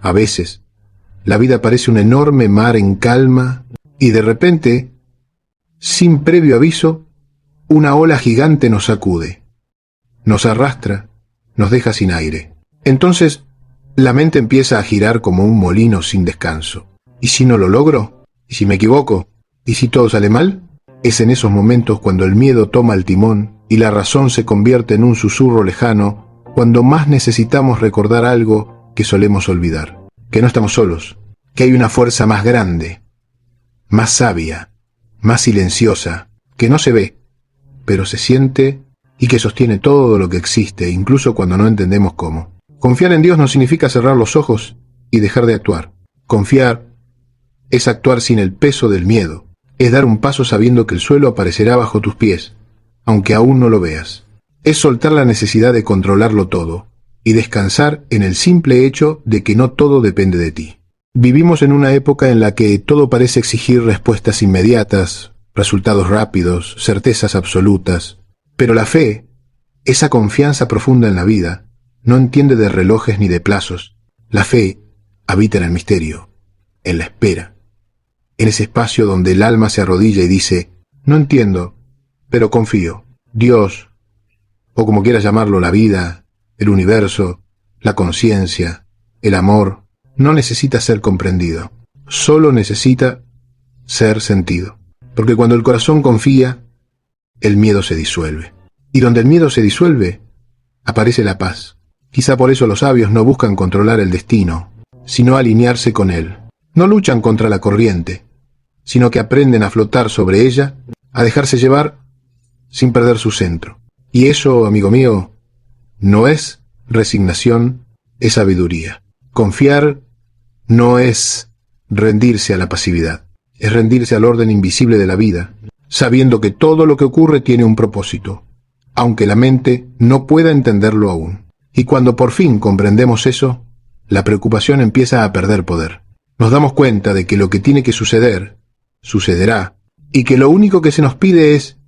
A veces, la vida parece un enorme mar en calma y de repente, sin previo aviso, una ola gigante nos sacude, nos arrastra, nos deja sin aire. Entonces, la mente empieza a girar como un molino sin descanso. ¿Y si no lo logro? ¿Y si me equivoco? ¿Y si todo sale mal? Es en esos momentos cuando el miedo toma el timón y la razón se convierte en un susurro lejano, cuando más necesitamos recordar algo que solemos olvidar. Que no estamos solos, que hay una fuerza más grande, más sabia, más silenciosa, que no se ve, pero se siente y que sostiene todo lo que existe, incluso cuando no entendemos cómo. Confiar en Dios no significa cerrar los ojos y dejar de actuar. Confiar es actuar sin el peso del miedo, es dar un paso sabiendo que el suelo aparecerá bajo tus pies, aunque aún no lo veas. Es soltar la necesidad de controlarlo todo y descansar en el simple hecho de que no todo depende de ti. Vivimos en una época en la que todo parece exigir respuestas inmediatas, resultados rápidos, certezas absolutas, pero la fe, esa confianza profunda en la vida, no entiende de relojes ni de plazos. La fe habita en el misterio, en la espera, en ese espacio donde el alma se arrodilla y dice, no entiendo, pero confío. Dios, o como quieras llamarlo, la vida, el universo, la conciencia, el amor, no necesita ser comprendido, solo necesita ser sentido. Porque cuando el corazón confía, el miedo se disuelve. Y donde el miedo se disuelve, aparece la paz. Quizá por eso los sabios no buscan controlar el destino, sino alinearse con él. No luchan contra la corriente, sino que aprenden a flotar sobre ella, a dejarse llevar sin perder su centro. Y eso, amigo mío, no es resignación, es sabiduría. Confiar no es rendirse a la pasividad, es rendirse al orden invisible de la vida, sabiendo que todo lo que ocurre tiene un propósito, aunque la mente no pueda entenderlo aún. Y cuando por fin comprendemos eso, la preocupación empieza a perder poder. Nos damos cuenta de que lo que tiene que suceder, sucederá, y que lo único que se nos pide es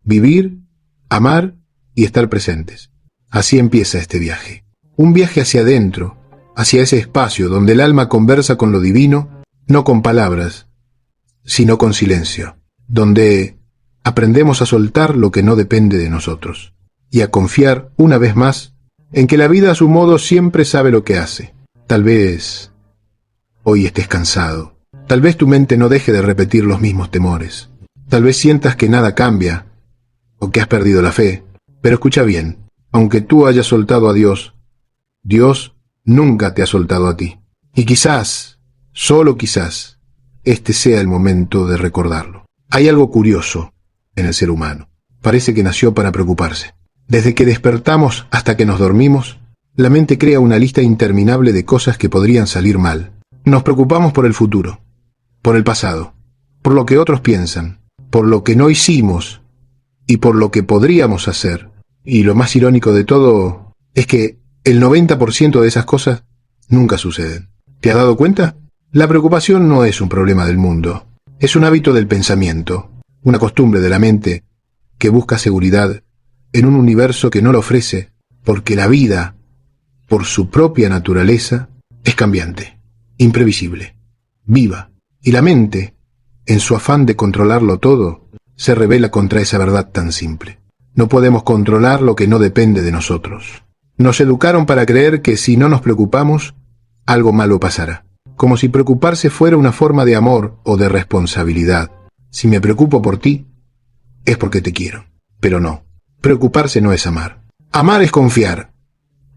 vivir, amar y estar presentes. Así empieza este viaje. Un viaje hacia adentro, hacia ese espacio donde el alma conversa con lo divino, no con palabras, sino con silencio, donde aprendemos a soltar lo que no depende de nosotros, y a confiar una vez más en que la vida a su modo siempre sabe lo que hace. Tal vez hoy estés cansado, tal vez tu mente no deje de repetir los mismos temores, tal vez sientas que nada cambia, o que has perdido la fe, pero escucha bien, aunque tú hayas soltado a Dios, Dios nunca te ha soltado a ti. Y quizás, solo quizás, este sea el momento de recordarlo. Hay algo curioso en el ser humano. Parece que nació para preocuparse. Desde que despertamos hasta que nos dormimos, la mente crea una lista interminable de cosas que podrían salir mal. Nos preocupamos por el futuro, por el pasado, por lo que otros piensan, por lo que no hicimos y por lo que podríamos hacer. Y lo más irónico de todo es que el 90% de esas cosas nunca suceden. ¿Te has dado cuenta? La preocupación no es un problema del mundo, es un hábito del pensamiento, una costumbre de la mente que busca seguridad en un universo que no lo ofrece, porque la vida, por su propia naturaleza, es cambiante, imprevisible, viva, y la mente, en su afán de controlarlo todo, se rebela contra esa verdad tan simple. No podemos controlar lo que no depende de nosotros. Nos educaron para creer que si no nos preocupamos, algo malo pasará, como si preocuparse fuera una forma de amor o de responsabilidad. Si me preocupo por ti, es porque te quiero. Pero no, preocuparse no es amar. Amar es confiar,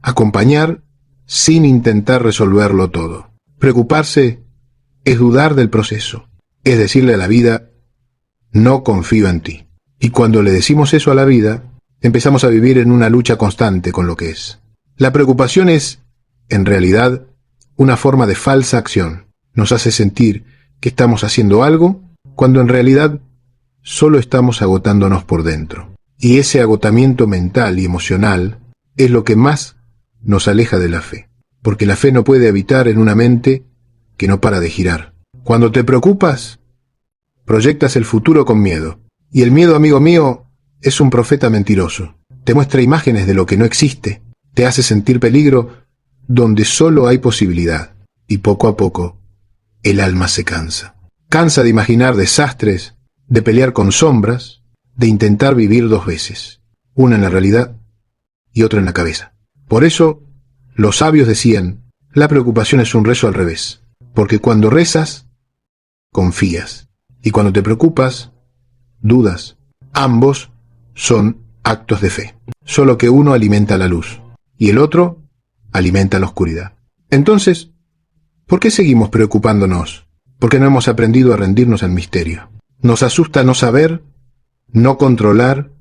acompañar sin intentar resolverlo todo. Preocuparse es dudar del proceso, es decirle a la vida, no confío en ti. Y cuando le decimos eso a la vida, empezamos a vivir en una lucha constante con lo que es. La preocupación es, en realidad, una forma de falsa acción. Nos hace sentir que estamos haciendo algo, cuando en realidad solo estamos agotándonos por dentro. Y ese agotamiento mental y emocional es lo que más nos aleja de la fe. Porque la fe no puede habitar en una mente que no para de girar. Cuando te preocupas, proyectas el futuro con miedo. Y el miedo, amigo mío, es un profeta mentiroso. Te muestra imágenes de lo que no existe. Te hace sentir peligro donde solo hay posibilidad. y poco a poco el alma se cansa. Cansa de imaginar desastres, de pelear con sombras, de intentar vivir dos veces, una en la realidad y otra en la cabeza. Por eso, los sabios decían, la preocupación es un rezo al revés, porque cuando rezas, confías, y cuando te preocupas, dudas. Ambos son actos de fe, solo que uno alimenta la luz, y el otro alimenta la oscuridad. Entonces, ¿por qué seguimos preocupándonos? Porque no hemos aprendido a rendirnos al misterio. Nos asusta no saber, no controlar,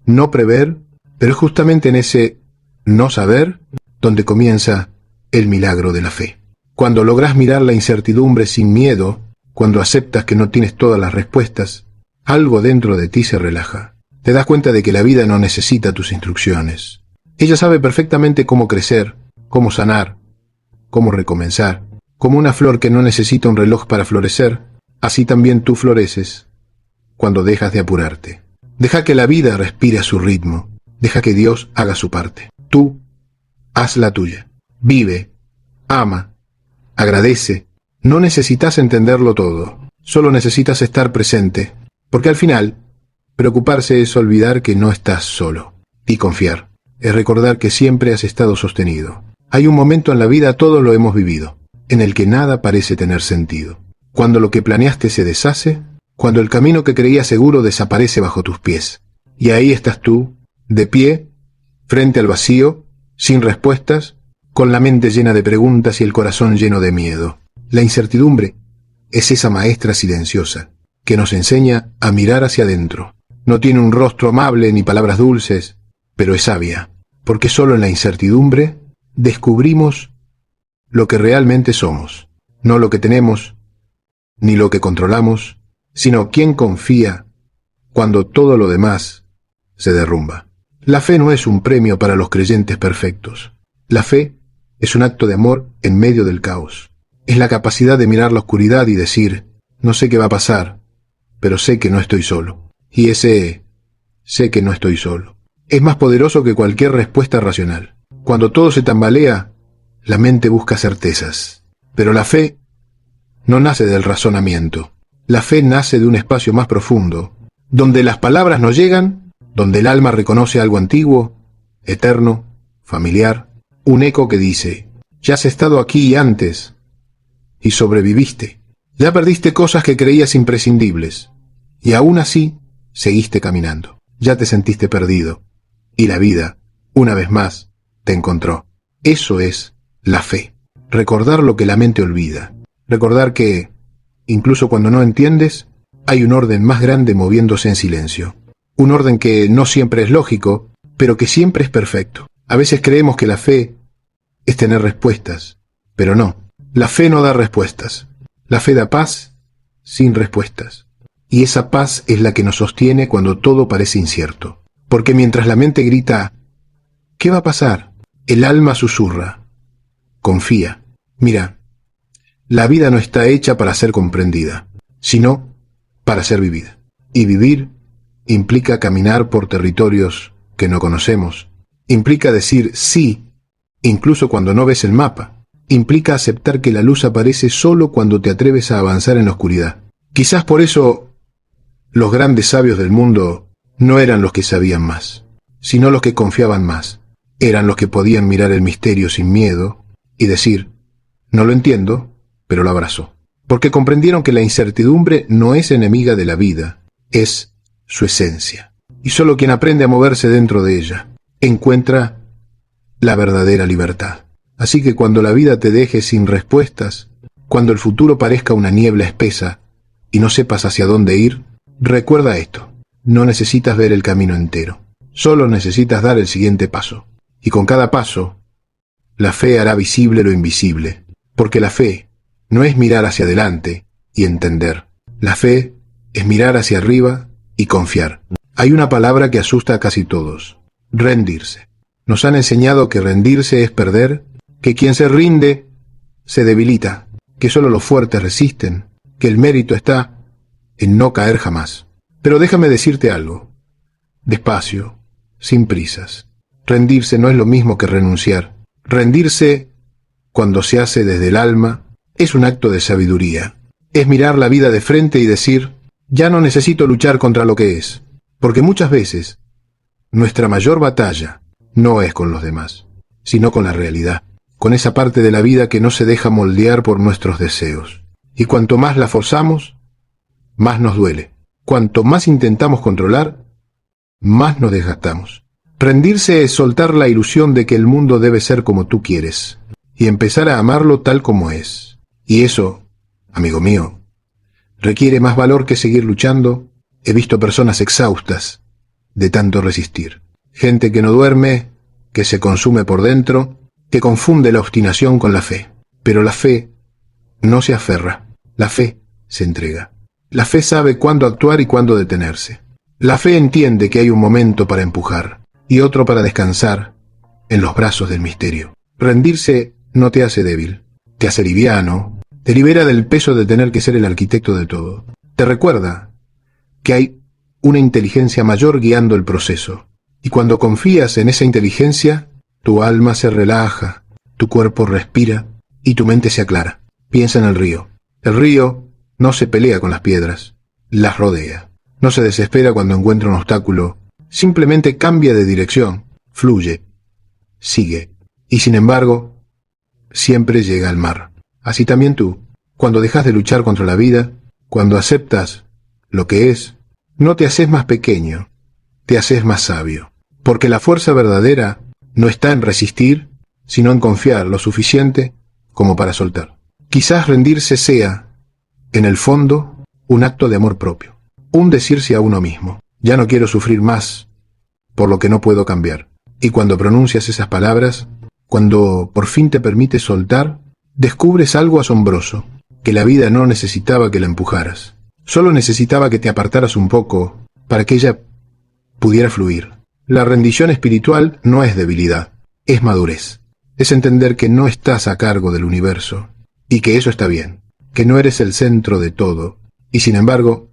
no prever, pero es justamente en ese no saber donde comienza el milagro de la fe. Cuando logras mirar la incertidumbre sin miedo, cuando aceptas que no tienes todas las respuestas, algo dentro de ti se relaja. Te das cuenta de que la vida no necesita tus instrucciones. Ella sabe perfectamente cómo crecer, cómo sanar, cómo recomenzar. Como una flor que no necesita un reloj para florecer, así también tú floreces cuando dejas de apurarte. Deja que la vida respire a su ritmo. Deja que Dios haga su parte. Tú, haz la tuya. Vive, ama, agradece. No necesitas entenderlo todo. Solo necesitas estar presente. Porque al final, preocuparse es olvidar que no estás solo. Y confiar es recordar que siempre has estado sostenido. Hay un momento en la vida, todos lo hemos vivido, en el que nada parece tener sentido. Cuando lo que planeaste se deshace, cuando el camino que creías seguro desaparece bajo tus pies. Y ahí estás tú, de pie, frente al vacío, sin respuestas, con la mente llena de preguntas y el corazón lleno de miedo. La incertidumbre es esa maestra silenciosa que nos enseña a mirar hacia adentro. No tiene un rostro amable ni palabras dulces, pero es sabia, porque solo en la incertidumbre descubrimos lo que realmente somos, no lo que tenemos, ni lo que controlamos, sino quién confía cuando todo lo demás se derrumba. La fe no es un premio para los creyentes perfectos. La fe es un acto de amor en medio del caos. Es la capacidad de mirar la oscuridad y decir, no sé qué va a pasar, pero sé que no estoy solo. Y ese sé que no estoy solo es más poderoso que cualquier respuesta racional. Cuando todo se tambalea, la mente busca certezas. Pero la fe no nace del razonamiento. La fe nace de un espacio más profundo, donde las palabras no llegan, donde el alma reconoce algo antiguo, eterno, familiar, un eco que dice, ya has estado aquí antes y sobreviviste. Ya perdiste cosas que creías imprescindibles y aún así seguiste caminando. Ya te sentiste perdido y la vida, una vez más, te encontró. Eso es la fe. Recordar lo que la mente olvida. Recordar que, incluso cuando no entiendes, hay un orden más grande moviéndose en silencio. Un orden que no siempre es lógico, pero que siempre es perfecto. A veces creemos que la fe es tener respuestas, pero no. La fe no da respuestas. La fe da paz sin respuestas. Y esa paz es la que nos sostiene cuando todo parece incierto. Porque mientras la mente grita, ¿qué va a pasar?, el alma susurra, confía. Mira, la vida no está hecha para ser comprendida, sino para ser vivida. Y vivir implica caminar por territorios que no conocemos. Implica decir sí, incluso cuando no ves el mapa. Implica aceptar que la luz aparece solo cuando te atreves a avanzar en la oscuridad. Quizás por eso los grandes sabios del mundo no eran los que sabían más, sino los que confiaban más. Eran los que podían mirar el misterio sin miedo y decir, no lo entiendo, pero lo abrazo. Porque comprendieron que la incertidumbre no es enemiga de la vida, es su esencia. Y solo quien aprende a moverse dentro de ella encuentra la verdadera libertad. Así que cuando la vida te deje sin respuestas, cuando el futuro parezca una niebla espesa y no sepas hacia dónde ir, recuerda esto. No necesitas ver el camino entero. Solo necesitas dar el siguiente paso. Y con cada paso, la fe hará visible lo invisible. Porque la fe no es mirar hacia adelante y entender. La fe es mirar hacia arriba y confiar. Hay una palabra que asusta a casi todos: rendirse. Nos han enseñado que rendirse es perder, que quien se rinde se debilita, que solo los fuertes resisten, que el mérito está en no caer jamás. Pero déjame decirte algo, despacio, sin prisas. Rendirse no es lo mismo que renunciar. Rendirse, cuando se hace desde el alma, es un acto de sabiduría. Es mirar la vida de frente y decir, ya no necesito luchar contra lo que es, porque muchas veces nuestra mayor batalla no es con los demás, sino con la realidad, con esa parte de la vida que no se deja moldear por nuestros deseos. Y cuanto más la forzamos, más nos duele. Cuanto más intentamos controlar, más nos desgastamos. Rendirse es soltar la ilusión de que el mundo debe ser como tú quieres, y empezar a amarlo tal como es. Y eso, amigo mío, requiere más valor que seguir luchando. He visto personas exhaustas de tanto resistir. Gente que no duerme, que se consume por dentro, que confunde la obstinación con la fe. Pero la fe no se aferra, la fe se entrega. La fe sabe cuándo actuar y cuándo detenerse. La fe entiende que hay un momento para empujar y otro para descansar en los brazos del misterio. Rendirse no te hace débil, te hace liviano, te libera del peso de tener que ser el arquitecto de todo. Te recuerda que hay una inteligencia mayor guiando el proceso. Y cuando confías en esa inteligencia, tu alma se relaja, tu cuerpo respira y tu mente se aclara. Piensa en el río. El río no se pelea con las piedras, las rodea. No se desespera cuando encuentra un obstáculo, simplemente cambia de dirección, fluye, sigue. Y sin embargo, siempre llega al mar. Así también tú, cuando dejas de luchar contra la vida, cuando aceptas lo que es, no te haces más pequeño, te haces más sabio. Porque la fuerza verdadera no está en resistir, sino en confiar lo suficiente como para soltar. Quizás rendirse sea, en el fondo, un acto de amor propio. Un decirse a uno mismo, ya no quiero sufrir más por lo que no puedo cambiar. Y cuando pronuncias esas palabras, cuando por fin te permites soltar, descubres algo asombroso, que la vida no necesitaba que la empujaras. Solo necesitaba que te apartaras un poco para que ella pudiera fluir. La rendición espiritual no es debilidad, es madurez. Es entender que no estás a cargo del universo y que eso está bien, que no eres el centro de todo y sin embargo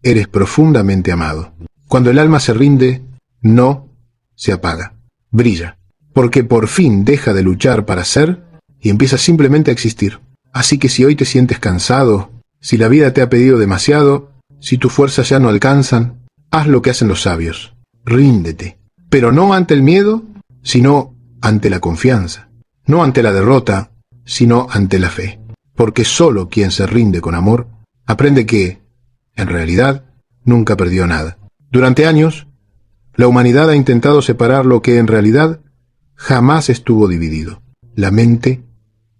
eres profundamente amado. Cuando el alma se rinde, no se apaga, brilla, porque por fin deja de luchar para ser y empieza simplemente a existir. Así que si hoy te sientes cansado, si la vida te ha pedido demasiado, si tus fuerzas ya no alcanzan, haz lo que hacen los sabios. Ríndete, pero no ante el miedo, sino ante la confianza. No ante la derrota, sino ante la fe. Porque solo quien se rinde con amor aprende que, en realidad, nunca perdió nada. Durante años, la humanidad ha intentado separar lo que en realidad jamás estuvo dividido: la mente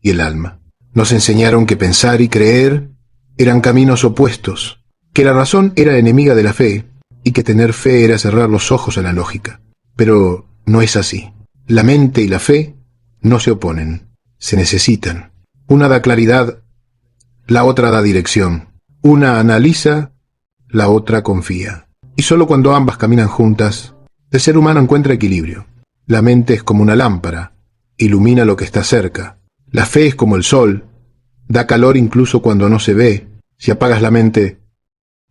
y el alma. Nos enseñaron que pensar y creer eran caminos opuestos, que la razón era enemiga de la fe, y que tener fe era cerrar los ojos a la lógica. Pero no es así. La mente y la fe no se oponen, se necesitan. Una da claridad, la otra da dirección. Una analiza, la otra confía. Y solo cuando ambas caminan juntas, el ser humano encuentra equilibrio. La mente es como una lámpara, ilumina lo que está cerca. La fe es como el sol, da calor incluso cuando no se ve. Si apagas la mente,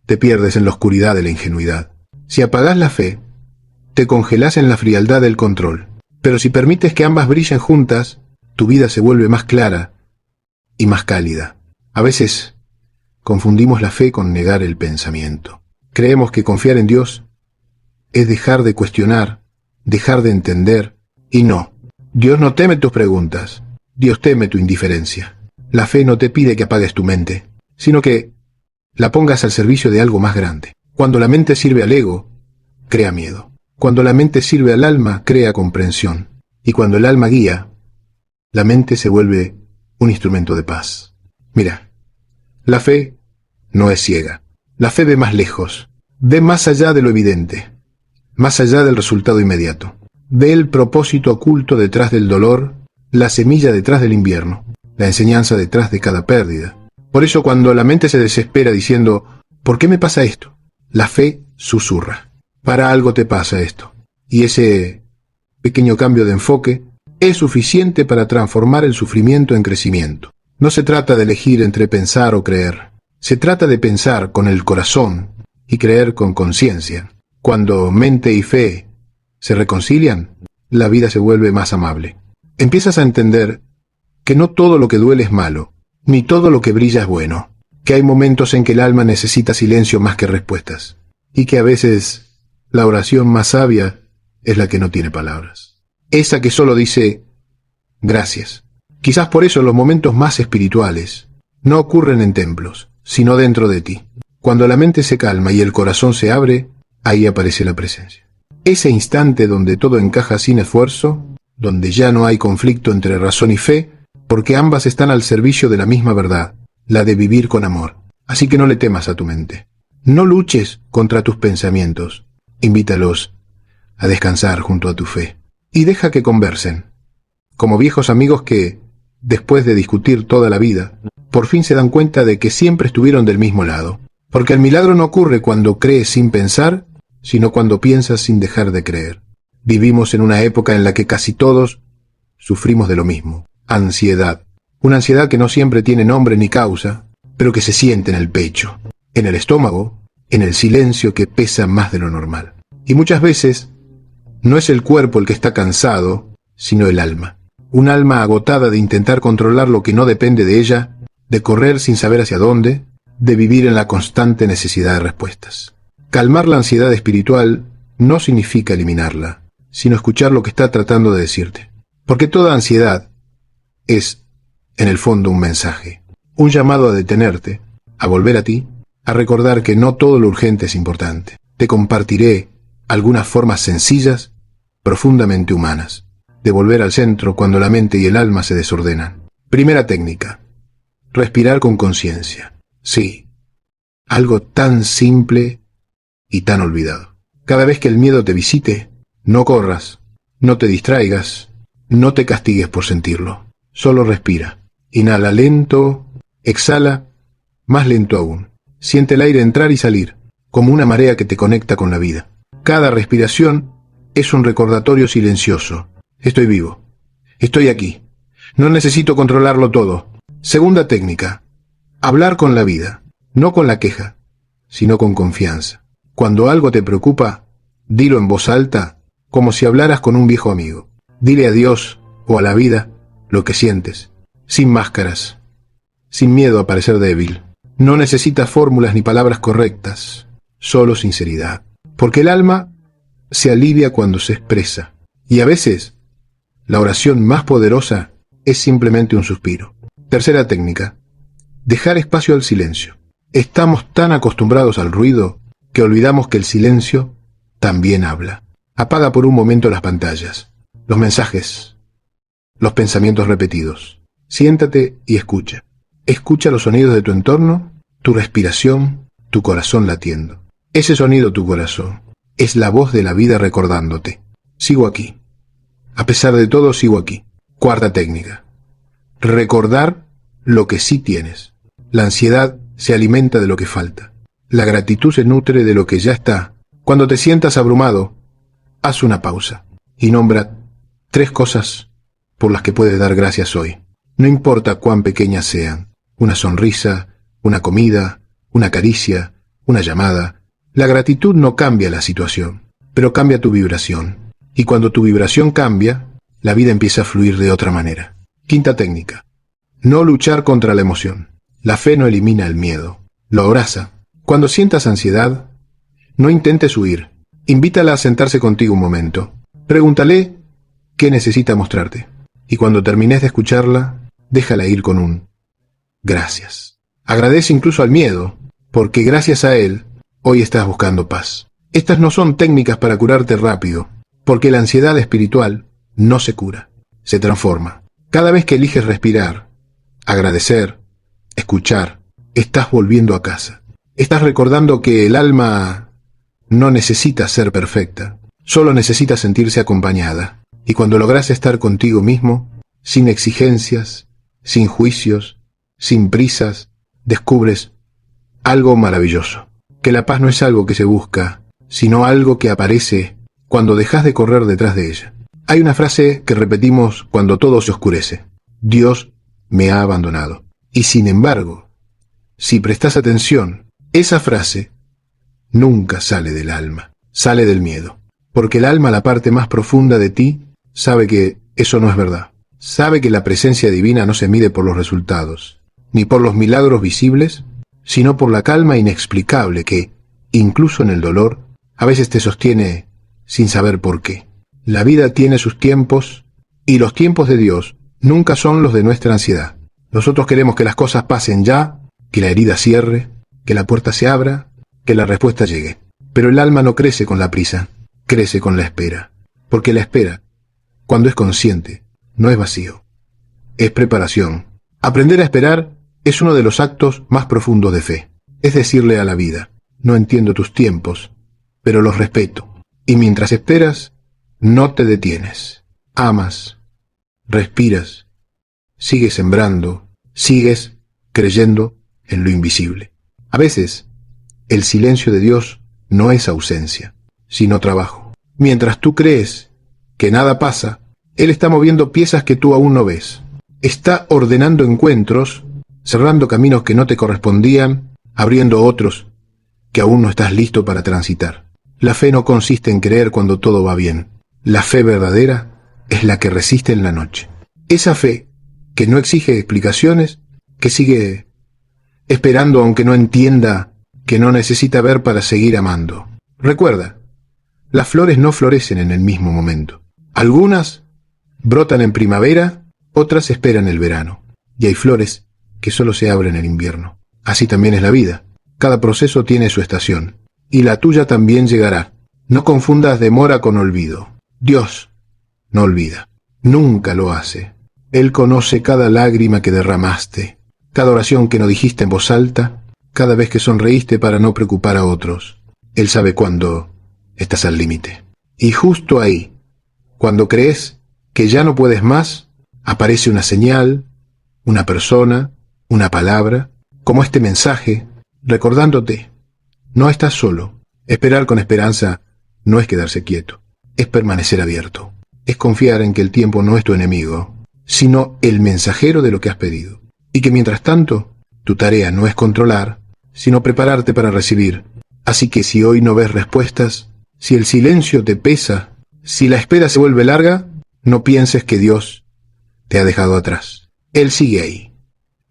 te pierdes en la oscuridad de la ingenuidad. Si apagas la fe, te congelás en la frialdad del control. Pero si permites que ambas brillen juntas, tu vida se vuelve más clara y más cálida. A veces confundimos la fe con negar el pensamiento. Creemos que confiar en Dios es dejar de cuestionar, dejar de entender, y no. Dios no teme tus preguntas, Dios teme tu indiferencia. La fe no te pide que apagues tu mente, sino que la pongas al servicio de algo más grande. Cuando la mente sirve al ego, crea miedo. Cuando la mente sirve al alma, crea comprensión. Y cuando el alma guía, la mente se vuelve un instrumento de paz. Mira, la fe no es ciega. La fe ve más lejos, ve más allá de lo evidente, más allá del resultado inmediato. Ve el propósito oculto detrás del dolor, la semilla detrás del invierno, la enseñanza detrás de cada pérdida. Por eso cuando la mente se desespera diciendo, ¿por qué me pasa esto?, la fe susurra, para algo te pasa esto. Y ese pequeño cambio de enfoque es suficiente para transformar el sufrimiento en crecimiento. No se trata de elegir entre pensar o creer. Se trata de pensar con el corazón y creer con conciencia. Cuando mente y fe se reconcilian, la vida se vuelve más amable. Empiezas a entender que no todo lo que duele es malo, ni todo lo que brilla es bueno, que hay momentos en que el alma necesita silencio más que respuestas, y que a veces la oración más sabia es la que no tiene palabras. Esa que solo dice gracias. Quizás por eso los momentos más espirituales no ocurren en templos, sino dentro de ti. Cuando la mente se calma y el corazón se abre, ahí aparece la presencia. Ese instante donde todo encaja sin esfuerzo, donde ya no hay conflicto entre razón y fe, porque ambas están al servicio de la misma verdad, la de vivir con amor. Así que no le temas a tu mente. No luches contra tus pensamientos. Invítalos a descansar junto a tu fe. Y deja que conversen, como viejos amigos que, después de discutir toda la vida, por fin se dan cuenta de que siempre estuvieron del mismo lado. Porque el milagro no ocurre cuando crees sin pensar, sino cuando piensas sin dejar de creer. Vivimos en una época en la que casi todos sufrimos de lo mismo. Ansiedad. Una ansiedad que no siempre tiene nombre ni causa, pero que se siente en el pecho, en el estómago, en el silencio que pesa más de lo normal. Y muchas veces no es el cuerpo el que está cansado, sino el alma. Un alma agotada de intentar controlar lo que no depende de ella, de correr sin saber hacia dónde, de vivir en la constante necesidad de respuestas. Calmar la ansiedad espiritual no significa eliminarla, sino escuchar lo que está tratando de decirte. Porque toda ansiedad es, en el fondo, un mensaje, un llamado a detenerte, a volver a ti, a recordar que no todo lo urgente es importante. Te compartiré algunas formas sencillas, profundamente humanas, de volver al centro cuando la mente y el alma se desordenan. Primera técnica: respirar con conciencia. Sí, algo tan simple y tan olvidado. Cada vez que el miedo te visite, no corras, no te distraigas, no te castigues por sentirlo. Solo respira. Inhala lento, exhala más lento aún. Siente el aire entrar y salir, como una marea que te conecta con la vida. Cada respiración es un recordatorio silencioso. Estoy vivo. Estoy aquí. No necesito controlarlo todo. Segunda técnica: hablar con la vida, no con la queja, sino con confianza. Cuando algo te preocupa, dilo en voz alta, como si hablaras con un viejo amigo. Dile a Dios o a la vida lo que sientes, sin máscaras, sin miedo a parecer débil. No necesitas fórmulas ni palabras correctas, solo sinceridad. Porque el alma se alivia cuando se expresa. Y a veces, la oración más poderosa es simplemente un suspiro. Tercera técnica: dejar espacio al silencio. Estamos tan acostumbrados al ruido que olvidamos que el silencio también habla. Apaga por un momento las pantallas, los mensajes, los pensamientos repetidos. Siéntate y escucha. Escucha los sonidos de tu entorno, tu respiración, tu corazón latiendo. Ese sonido, tu corazón, es la voz de la vida recordándote: sigo aquí. A pesar de todo, sigo aquí. Cuarta técnica: recordar lo que sí tienes. La ansiedad se alimenta de lo que falta. La gratitud se nutre de lo que ya está. Cuando te sientas abrumado, haz una pausa y nombra 3 cosas por las que puedes dar gracias hoy. No importa cuán pequeñas sean: una sonrisa, una comida, una caricia, una llamada. La gratitud no cambia la situación, pero cambia tu vibración. Y cuando tu vibración cambia, la vida empieza a fluir de otra manera. Quinta técnica: no luchar contra la emoción. La fe no elimina el miedo, lo abraza. Cuando sientas ansiedad, no intentes huir. Invítala a sentarse contigo un momento. Pregúntale qué necesita mostrarte. Y cuando termines de escucharla, déjala ir con un gracias. Agradece incluso al miedo, porque gracias a él, hoy estás buscando paz. Estas no son técnicas para curarte rápido, porque la ansiedad espiritual no se cura, se transforma. Cada vez que eliges respirar, agradecer, escuchar, estás volviendo a casa. Estás recordando que el alma no necesita ser perfecta, solo necesita sentirse acompañada. Y cuando logras estar contigo mismo, sin exigencias, sin juicios, sin prisas, descubres algo maravilloso. Que la paz no es algo que se busca, sino algo que aparece cuando dejas de correr detrás de ella. Hay una frase que repetimos cuando todo se oscurece: Dios me ha abandonado. Y sin embargo, si prestas atención, esa frase nunca sale del alma, sale del miedo. Porque el alma, la parte más profunda de ti, sabe que eso no es verdad. Sabe que la presencia divina no se mide por los resultados, ni por los milagros visibles, sino por la calma inexplicable que, incluso en el dolor, a veces te sostiene sin saber por qué. La vida tiene sus tiempos, y los tiempos de Dios nunca son los de nuestra ansiedad. Nosotros queremos que las cosas pasen ya, que la herida cierre, que la puerta se abra, que la respuesta llegue. Pero el alma no crece con la prisa, crece con la espera. Porque la espera, cuando es consciente, no es vacío, es preparación. Aprender a esperar es uno de los actos más profundos de fe. Es decirle a la vida, no entiendo tus tiempos, pero los respeto. Y mientras esperas, no te detienes. Amas, respiras, sigues sembrando, sigues creyendo en lo invisible. A veces, el silencio de Dios no es ausencia, sino trabajo. Mientras tú crees que nada pasa, Él está moviendo piezas que tú aún no ves. Está ordenando encuentros, cerrando caminos que no te correspondían, abriendo otros que aún no estás listo para transitar. La fe no consiste en creer cuando todo va bien. La fe verdadera es la que resiste en la noche. Esa fe que no exige explicaciones, que sigue esperando aunque no entienda, que no necesita ver para seguir amando. Recuerda, las flores no florecen en el mismo momento. Algunas brotan en primavera, otras esperan el verano. Y hay flores que solo se abren en invierno. Así también es la vida. Cada proceso tiene su estación. Y la tuya también llegará. No confundas demora con olvido. Dios no olvida. Nunca lo hace. Él conoce cada lágrima que derramaste, cada oración que no dijiste en voz alta, cada vez que sonreíste para no preocupar a otros. Él sabe cuándo estás al límite. Y justo ahí, cuando crees que ya no puedes más, aparece una señal, una persona, una palabra, como este mensaje, recordándote, no estás solo. Esperar con esperanza no es quedarse quieto, es permanecer abierto, es confiar en que el tiempo no es tu enemigo, sino el mensajero de lo que has pedido. Y que mientras tanto, tu tarea no es controlar, sino prepararte para recibir. Así que si hoy no ves respuestas, si el silencio te pesa, si la espera se vuelve larga, no pienses que Dios te ha dejado atrás. Él sigue ahí,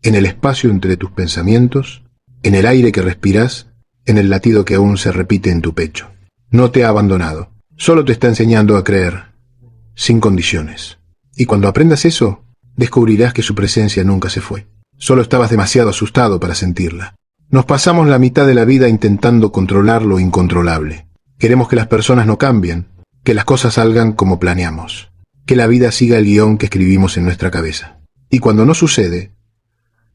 en el espacio entre tus pensamientos, en el aire que respiras, en el latido que aún se repite en tu pecho. No te ha abandonado, solo te está enseñando a creer, sin condiciones. Y cuando aprendas eso, descubrirás que su presencia nunca se fue. Solo estabas demasiado asustado para sentirla. Nos pasamos la mitad de la vida intentando controlar lo incontrolable. Queremos que las personas no cambien, que las cosas salgan como planeamos, que la vida siga el guión que escribimos en nuestra cabeza. Y cuando no sucede,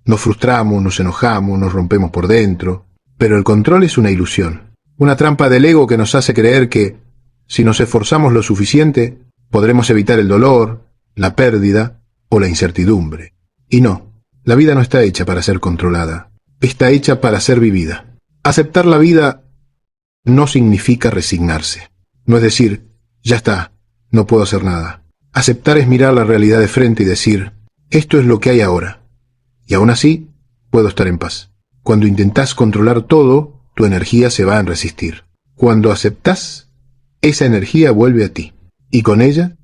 nos frustramos, nos enojamos, nos rompemos por dentro. Pero el control es una ilusión, una trampa del ego que nos hace creer que, si nos esforzamos lo suficiente, podremos evitar el dolor, la pérdida o la incertidumbre. Y no, la vida no está hecha para ser controlada, está hecha para ser vivida. Aceptar la vida no significa resignarse. No es decir, ya está, no puedo hacer nada. Aceptar es mirar la realidad de frente y decir, esto es lo que hay ahora, y aún así puedo estar en paz. Cuando intentás controlar todo, tu energía se va a resistir. Cuando aceptás, esa energía vuelve a ti, y con ella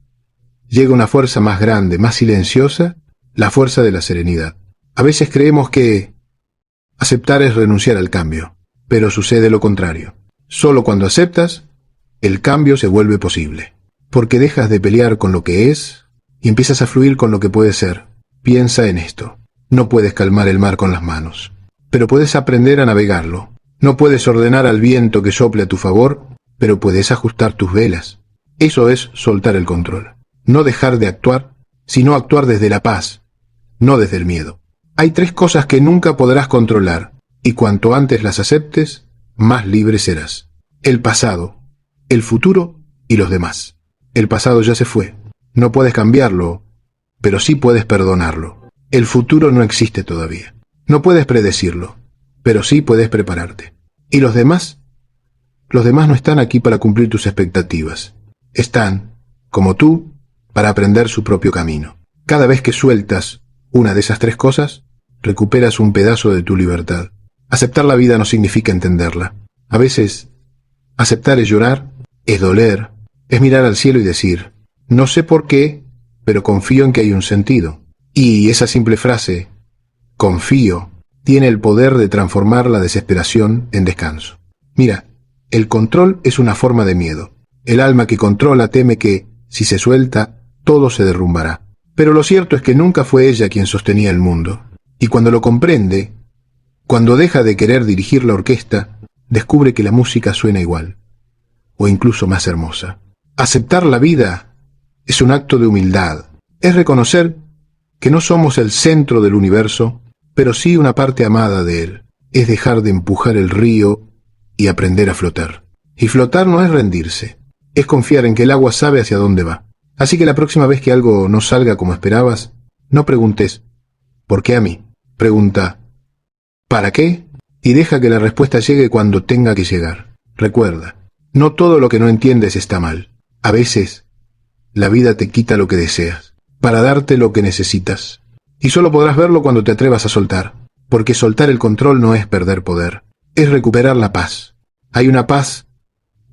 llega una fuerza más grande, más silenciosa, la fuerza de la serenidad. A veces creemos que aceptar es renunciar al cambio, pero sucede lo contrario. Solo cuando aceptas, el cambio se vuelve posible, porque dejas de pelear con lo que es y empiezas a fluir con lo que puede ser. Piensa en esto, no puedes calmar el mar con las manos, pero puedes aprender a navegarlo. No puedes ordenar al viento que sople a tu favor, pero puedes ajustar tus velas. Eso es soltar el control. No dejar de actuar, sino actuar desde la paz, no desde el miedo. Hay 3 cosas que nunca podrás controlar, y cuanto antes las aceptes, más libre serás. El pasado, el futuro y los demás. El pasado ya se fue. No puedes cambiarlo, pero sí puedes perdonarlo. El futuro no existe todavía. No puedes predecirlo, pero sí puedes prepararte. ¿Y los demás? Los demás no están aquí para cumplir tus expectativas. Están, como tú, para aprender su propio camino. Cada vez que sueltas una de esas 3 cosas, recuperas un pedazo de tu libertad. Aceptar la vida no significa entenderla. A veces, aceptar es llorar, es doler, es mirar al cielo y decir, no sé por qué, pero confío en que hay un sentido. Y esa simple frase, confío, tiene el poder de transformar la desesperación en descanso. Mira, el control es una forma de miedo. El alma que controla teme que, si se suelta, todo se derrumbará. Pero lo cierto es que nunca fue ella quien sostenía el mundo. Y cuando lo comprende, cuando deja de querer dirigir la orquesta, descubre que la música suena igual, o incluso más hermosa. Aceptar la vida es un acto de humildad. Es reconocer que no somos el centro del universo, pero sí una parte amada de él. Es dejar de empujar el río y aprender a flotar. Y flotar no es rendirse, es confiar en que el agua sabe hacia dónde va. Así que la próxima vez que algo no salga como esperabas, no preguntes, ¿por qué a mí? Pregunta, ¿para qué? Y deja que la respuesta llegue cuando tenga que llegar. Recuerda, no todo lo que no entiendes está mal. A veces, la vida te quita lo que deseas, para darte lo que necesitas. Y solo podrás verlo cuando te atrevas a soltar, porque soltar el control no es perder poder, es recuperar la paz. Hay una paz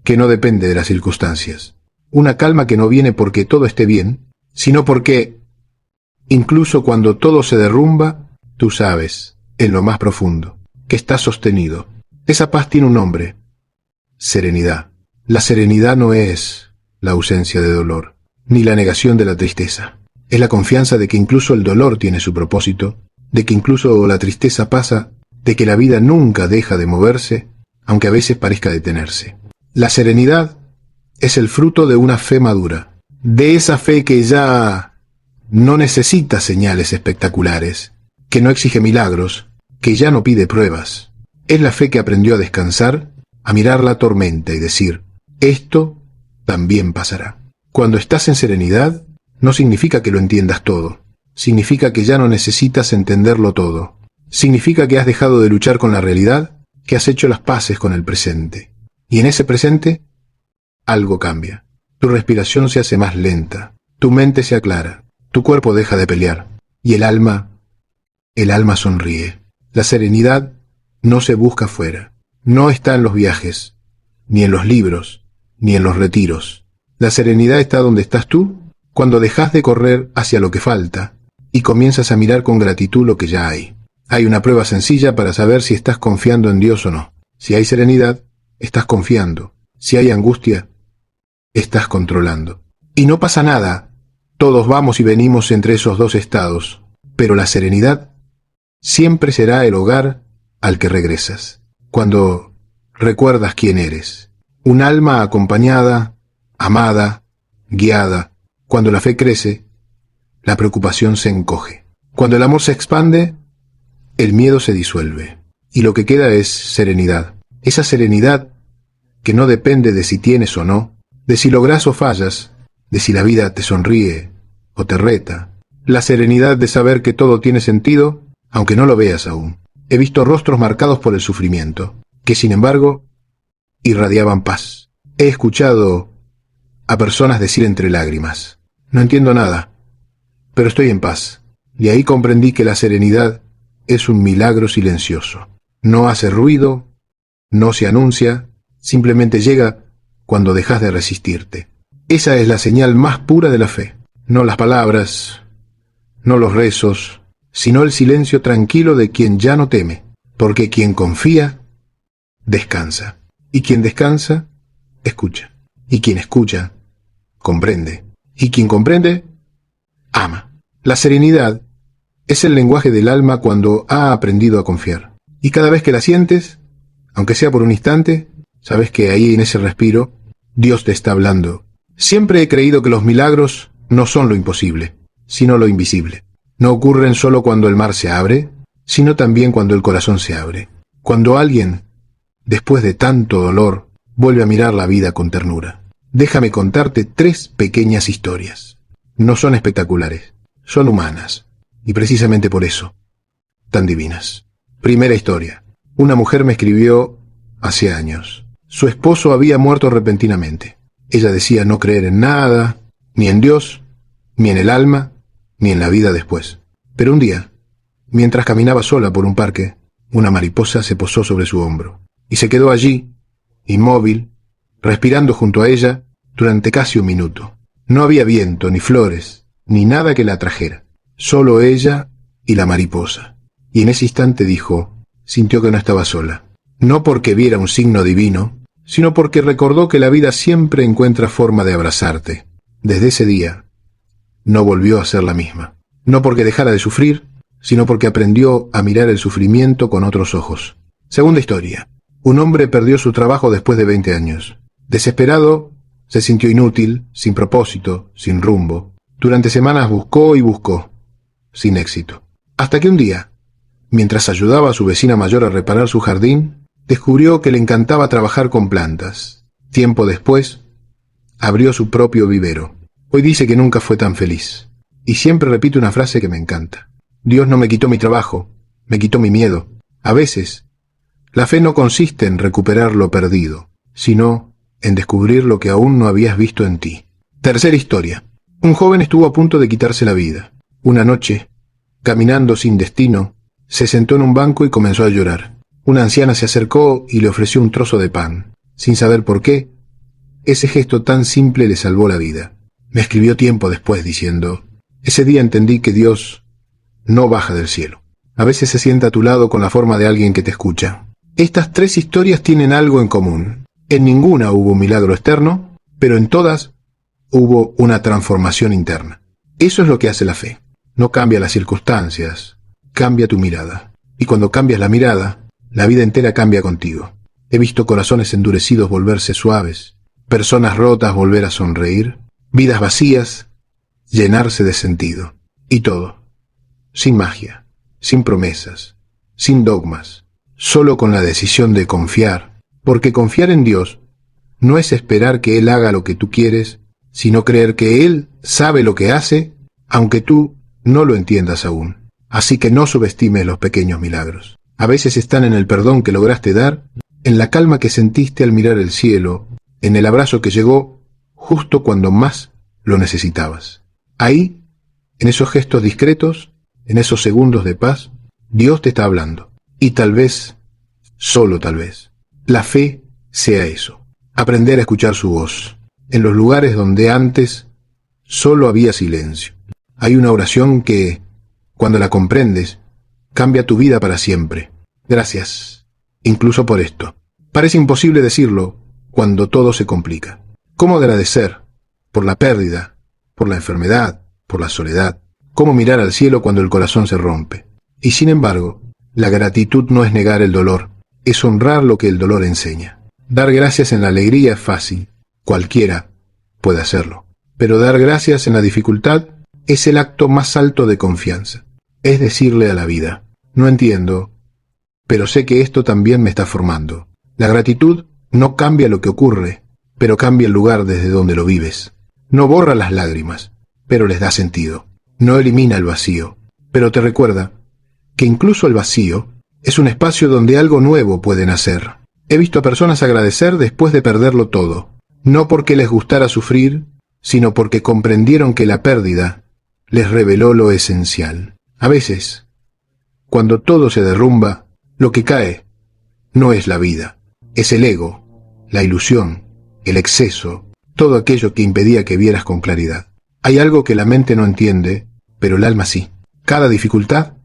que no depende de las circunstancias. Una calma que no viene porque todo esté bien, sino porque, incluso cuando todo se derrumba, tú sabes, en lo más profundo, que estás sostenido. Esa paz tiene un nombre: serenidad. La serenidad no es la ausencia de dolor, ni la negación de la tristeza. Es la confianza de que incluso el dolor tiene su propósito, de que incluso la tristeza pasa, de que la vida nunca deja de moverse, aunque a veces parezca detenerse. La serenidad es el fruto de una fe madura, de esa fe que ya no necesita señales espectaculares, que no exige milagros, que ya no pide pruebas. Es la fe que aprendió a descansar, a mirar la tormenta y decir, esto también pasará. Cuando estás en serenidad, no significa que lo entiendas todo, significa que ya no necesitas entenderlo todo, significa que has dejado de luchar con la realidad, que has hecho las paces con el presente. Y en ese presente, algo cambia. Tu respiración se hace más lenta, tu mente se aclara, tu cuerpo deja de pelear, y el alma sonríe. La serenidad no se busca fuera, no está en los viajes, ni en los libros, ni en los retiros. La serenidad está donde estás tú, cuando dejas de correr hacia lo que falta, y comienzas a mirar con gratitud lo que ya hay. Hay una prueba sencilla para saber si estás confiando en Dios o no. Si hay serenidad, estás confiando. Si hay angustia, estás controlando. Y no pasa nada. Todos vamos y venimos entre esos dos estados. Pero la serenidad siempre será el hogar al que regresas. Cuando recuerdas quién eres. Un alma acompañada, amada, guiada. Cuando la fe crece, la preocupación se encoge. Cuando el amor se expande, el miedo se disuelve. Y lo que queda es serenidad. Esa serenidad que no depende de si tienes o no, de si logras o fallas, de si la vida te sonríe o te reta. La serenidad de saber que todo tiene sentido, aunque no lo veas aún. He visto rostros marcados por el sufrimiento, que sin embargo irradiaban paz. He escuchado a personas decir entre lágrimas, no entiendo nada, pero estoy en paz. Y ahí comprendí que la serenidad es un milagro silencioso. No hace ruido, no se anuncia, simplemente llega cuando dejas de resistirte. Esa es la señal más pura de la fe. No las palabras, no los rezos, sino el silencio tranquilo de quien ya no teme, porque quien confía, descansa. Y quien descansa, escucha. Y quien escucha, comprende. Y quien comprende, ama. La serenidad es el lenguaje del alma cuando ha aprendido a confiar. Y cada vez que la sientes, aunque sea por un instante, sabes que ahí en ese respiro, Dios te está hablando. Siempre he creído que los milagros no son lo imposible, sino lo invisible. No ocurren solo cuando el mar se abre, sino también cuando el corazón se abre. Cuando alguien, después de tanto dolor, vuelve a mirar la vida con ternura. Déjame contarte 3 pequeñas historias. No son espectaculares, son humanas, y precisamente por eso, tan divinas. Primera historia. Una mujer me escribió hace años. Su esposo había muerto repentinamente. Ella decía no creer en nada, ni en Dios, ni en el alma, ni en la vida después. Pero un día, mientras caminaba sola por un parque, una mariposa se posó sobre su hombro, y se quedó allí, inmóvil, respirando junto a ella, durante casi un minuto. No había viento, ni flores, ni nada que la atrajera. Solo ella y la mariposa. y en ese instante sintió que no estaba sola. No porque viera un signo divino, sino porque recordó que la vida siempre encuentra forma de abrazarte. Desde ese día, no volvió a ser la misma. No porque dejara de sufrir, sino porque aprendió a mirar el sufrimiento con otros ojos. Segunda historia. Un hombre perdió su trabajo después de 20 años. Desesperado, se sintió inútil, sin propósito, sin rumbo. Durante semanas buscó y buscó, sin éxito. Hasta que un día, mientras ayudaba a su vecina mayor a reparar su jardín, descubrió que le encantaba trabajar con plantas. Tiempo después, abrió su propio vivero. Hoy dice que nunca fue tan feliz. Y siempre repite una frase que me encanta. Dios no me quitó mi trabajo, me quitó mi miedo. A veces, la fe no consiste en recuperar lo perdido, sino en descubrir lo que aún no habías visto en ti. Tercera historia. Un joven estuvo a punto de quitarse la vida. Una noche, caminando sin destino, se sentó en un banco y comenzó a llorar. Una anciana se acercó y le ofreció un trozo de pan. Sin saber por qué, ese gesto tan simple le salvó la vida. Me escribió tiempo después diciendo: ese día entendí que Dios no baja del cielo. A veces se sienta a tu lado con la forma de alguien que te escucha. Estas 3 historias tienen algo en común. En ninguna hubo un milagro externo, pero en todas hubo una transformación interna. Eso es lo que hace la fe. No cambia las circunstancias, cambia tu mirada. Y cuando cambias la mirada, la vida entera cambia contigo. He visto corazones endurecidos volverse suaves, personas rotas volver a sonreír, vidas vacías llenarse de sentido. Y todo, sin magia, sin promesas, sin dogmas, solo con la decisión de confiar, porque confiar en Dios no es esperar que Él haga lo que tú quieres, sino creer que Él sabe lo que hace, aunque tú no lo entiendas aún. Así que no subestimes los pequeños milagros. A veces están en el perdón que lograste dar, en la calma que sentiste al mirar el cielo, en el abrazo que llegó justo cuando más lo necesitabas. Ahí, en esos gestos discretos, en esos segundos de paz, Dios te está hablando. Y tal vez, solo tal vez, la fe sea eso. Aprender a escuchar su voz. En los lugares donde antes solo había silencio. Hay una oración que, cuando la comprendes, cambia tu vida para siempre. Gracias, incluso por esto. Parece imposible decirlo cuando todo se complica. ¿Cómo agradecer por la pérdida, por la enfermedad, por la soledad? ¿Cómo mirar al cielo cuando el corazón se rompe? Y sin embargo, la gratitud no es negar el dolor, es honrar lo que el dolor enseña. Dar gracias en la alegría es fácil, cualquiera puede hacerlo. Pero dar gracias en la dificultad es el acto más alto de confianza. Es decirle a la vida: no entiendo, pero sé que esto también me está formando. La gratitud no cambia lo que ocurre, pero cambia el lugar desde donde lo vives. No borra las lágrimas, pero les da sentido. No elimina el vacío, pero te recuerda que incluso el vacío es un espacio donde algo nuevo puede nacer. He visto a personas agradecer después de perderlo todo, no porque les gustara sufrir, sino porque comprendieron que la pérdida les reveló lo esencial. A veces, cuando todo se derrumba, lo que cae no es la vida, es el ego, la ilusión, el exceso, todo aquello que impedía que vieras con claridad. Hay algo que la mente no entiende, pero el alma sí. Cada dificultad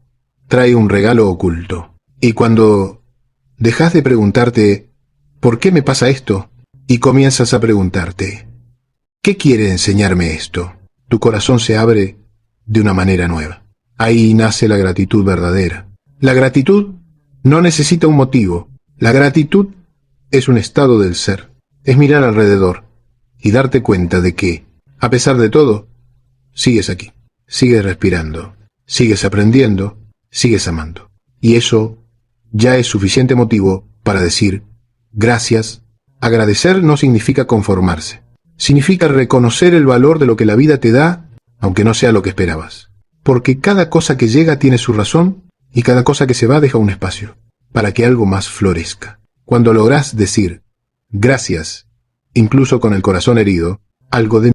trae un regalo oculto. Y cuando dejas de preguntarte ¿por qué me pasa esto? Y comienzas a preguntarte ¿qué quiere enseñarme esto? Tu corazón se abre de una manera nueva. Ahí nace la gratitud verdadera. La gratitud no necesita un motivo. La gratitud es un estado del ser. Es mirar alrededor y darte cuenta de que, a pesar de todo, sigues aquí. Sigues respirando, sigues aprendiendo, sigues amando. Y eso ya es suficiente motivo para decir gracias. Agradecer no significa conformarse. Significa reconocer el valor de lo que la vida te da, aunque no sea lo que esperabas. Porque cada cosa que llega tiene su razón y cada cosa que se va deja un espacio para que algo más florezca. Cuando lográs decir gracias, incluso con el corazón herido, algo de